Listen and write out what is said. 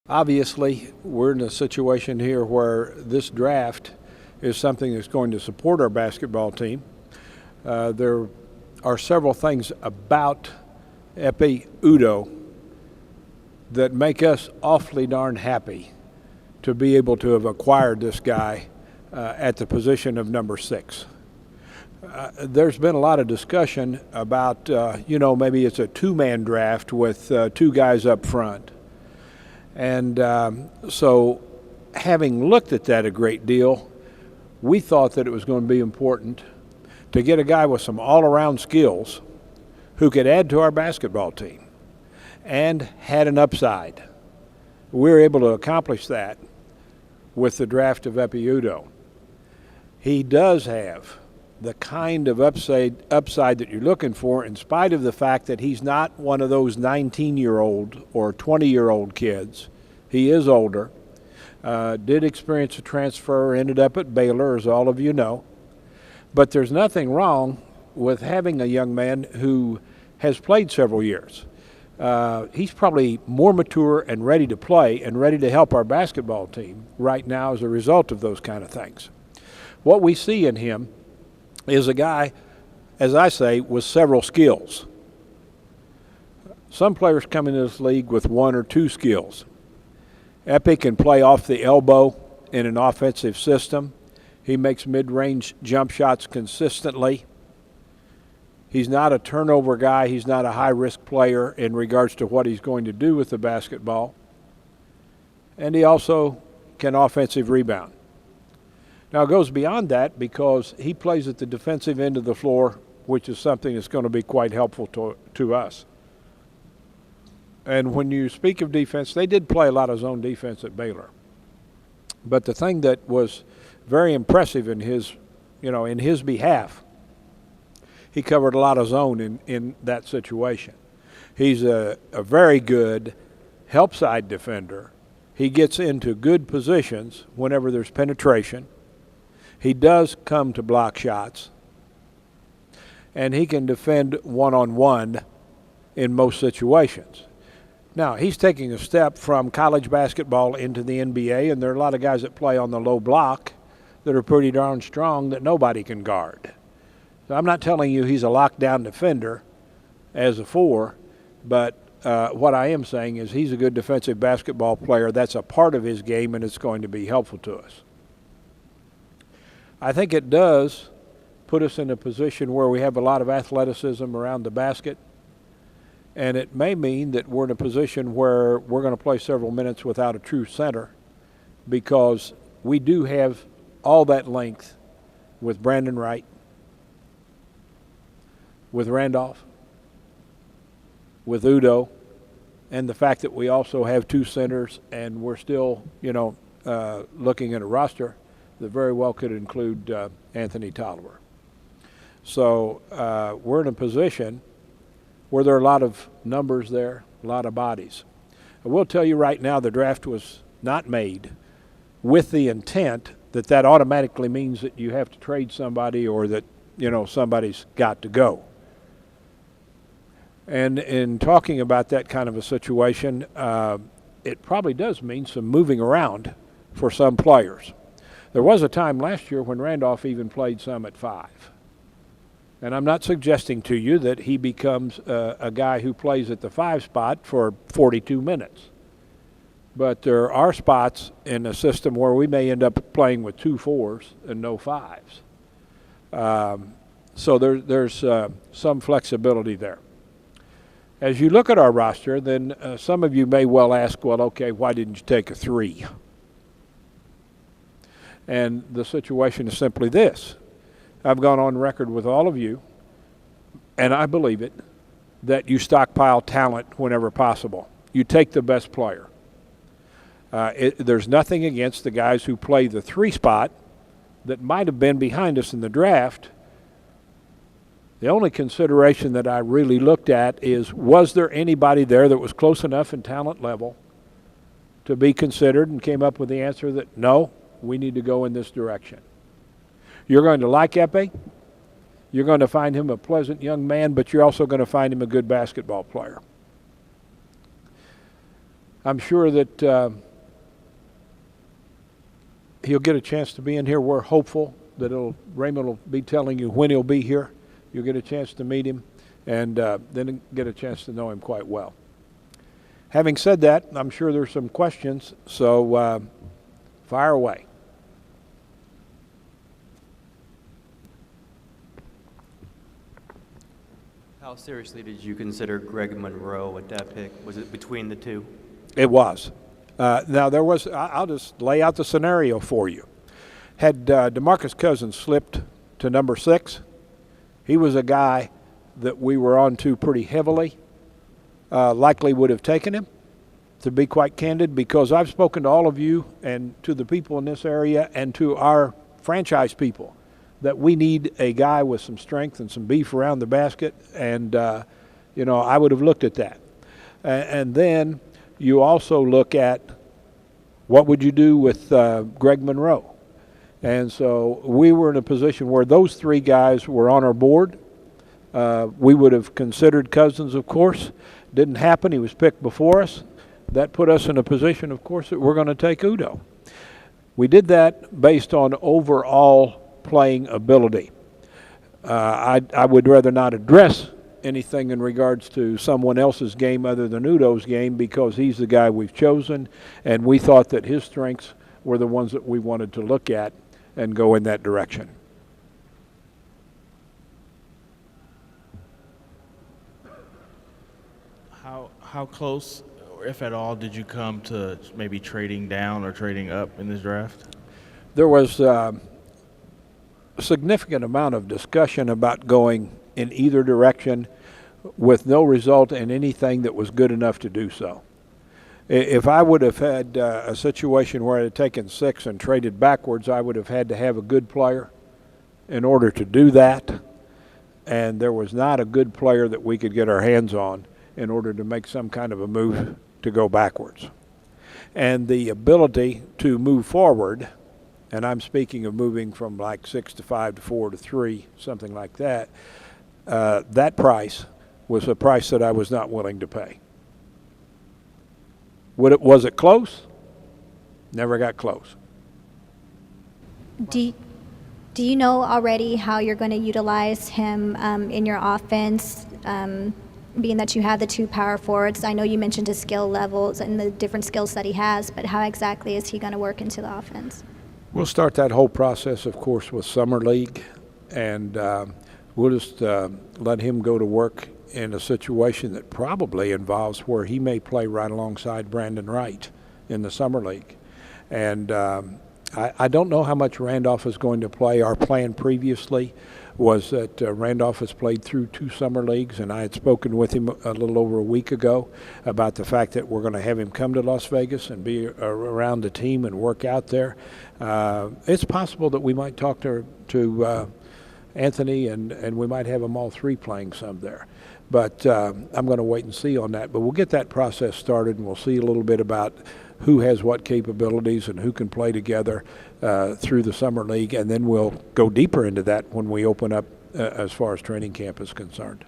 Obviously, we're in a situation here where this draft is something that's going to support our basketball team. There are several things about Ekpe Udoh that make us awfully darn happy to be able to have acquired this guy at the position of number 6. There's been a lot of discussion about, maybe it's a two-man draft with two guys up front. And so having looked at that a great deal, we thought that it was going to be important to get a guy with some all-around skills who could add to our basketball team and had an upside. We were able to accomplish that with the draft of Ekpe Udoh. He does have the kind of upside that you're looking for, in spite of the fact that he's not one of those 19-year-old or 20-year-old kids. He is older, did experience a transfer, ended up at Baylor, as all of you know. But there's nothing wrong with having a young man who has played several years. He's probably more mature and ready to play and ready to help our basketball team right now as a result of those kind of things. What we see in him is a guy, as I say, with several skills. Some players come into this league with one or two skills. Ekpe can play off the elbow in an offensive system. He makes mid-range jump shots consistently. He's not a turnover guy. He's not a high-risk player in regards to what he's going to do with the basketball. And he also can offensive rebound. Now, it goes beyond that because he plays at the defensive end of the floor, which is something that's going to be quite helpful to us. And when you speak of defense, they did play a lot of zone defense at Baylor. But the thing that was very impressive in his behalf, he covered a lot of zone in that situation. He's a very good help side defender. He gets into good positions whenever there's penetration. He does come to block shots, and he can defend one-on-one in most situations. Now, he's taking a step from college basketball into the NBA, and there are a lot of guys that play on the low block that are pretty darn strong that nobody can guard. So I'm not telling you he's a lockdown defender as a 4, but what I am saying is he's a good defensive basketball player. That's a part of his game, and it's going to be helpful to us. I think it does put us in a position where we have a lot of athleticism around the basket, and it may mean that we're in a position where we're going to play several minutes without a true center because we do have all that length with Brandon Wright, with Randolph, with Udoh, and the fact that we also have two centers and we're still, looking at a roster that very well could include Anthony Tolliver. So we're in a position where there are a lot of numbers there, a lot of bodies. I will tell you right now the draft was not made with the intent that automatically means that you have to trade somebody or that, somebody's got to go. And in talking about that kind of a situation, it probably does mean some moving around for some players. There was a time last year when Randolph even played some at 5. And I'm not suggesting to you that he becomes a guy who plays at the 5 spot for 42 minutes. But there are spots in a system where we may end up playing with 2 4s and no 5s. So there's some flexibility there. As you look at our roster, then some of you may well ask, well, okay, why didn't you take a 3? And the situation is simply this. I've gone on record with all of you, and I believe it, that you stockpile talent whenever possible. You take the best player. There's nothing against the guys who play the 3 spot that might have been behind us in the draft. The only consideration that I really looked at is, was there anybody there that was close enough in talent level to be considered, and came up with the answer that no, we need to go in this direction. You're going to like Ekpe. You're going to find him a pleasant young man, but you're also going to find him a good basketball player. I'm sure that he'll get a chance to be in here. We're hopeful that Raymond will be telling you when he'll be here. You'll get a chance to meet him and then get a chance to know him quite well. Having said that, I'm sure there's some questions, so fire away. How seriously did you consider Greg Monroe at that pick? Was it between the two? It was. Now, I'll just lay out the scenario for you. Had DeMarcus Cousins slipped to number 6, he was a guy that we were on to pretty heavily, likely would have taken him, to be quite candid, because I've spoken to all of you and to the people in this area and to our franchise people that we need a guy with some strength and some beef around the basket, and, I would have looked at that. And then you also look at what would you do with Greg Monroe. And so we were in a position where those 3 guys were on our board. We would have considered Cousins, of course. Didn't happen. He was picked before us. That put us in a position, of course, that we're going to take Udoh. We did that based on overall playing ability. I would rather not address anything in regards to someone else's game other than Udoh's game, because he's the guy we've chosen, and we thought that his strengths were the ones that we wanted to look at and go in that direction. How close, or if at all, did you come to maybe trading down or trading up in this draft? There was a significant amount of discussion about going in either direction with no result in anything that was good enough to do so. If I would have had a situation where I had taken 6 and traded backwards, I would have had to have a good player in order to do that, and there was not a good player that we could get our hands on in order to make some kind of a move to go backwards. And the ability to move forward, and I'm speaking of moving from like 6 to 5 to 4 to 3, something like that, that price was a price that I was not willing to pay. Was it close? Never got close. Do you know already how you're going to utilize him in your offense, being that you have the 2 power forwards? I know you mentioned his skill levels and the different skills that he has, but how exactly is he going to work into the offense? We'll start that whole process, of course, with Summer League, and we'll just let him go to work in a situation that probably involves where he may play right alongside Brandon Wright in the Summer League. And I don't know how much Randolph is going to play. Our plan previously was that Randolph has played through 2 summer leagues, and I had spoken with him a little over a week ago about the fact that we're going to have him come to Las Vegas and be around the team and work out there. It's possible that we might talk to Anthony, and we might have them all 3 playing some there. But I'm going to wait and see on that. But we'll get that process started, and we'll see a little bit about who has what capabilities and who can play together through the summer league, and then we'll go deeper into that when we open up as far as training camp is concerned.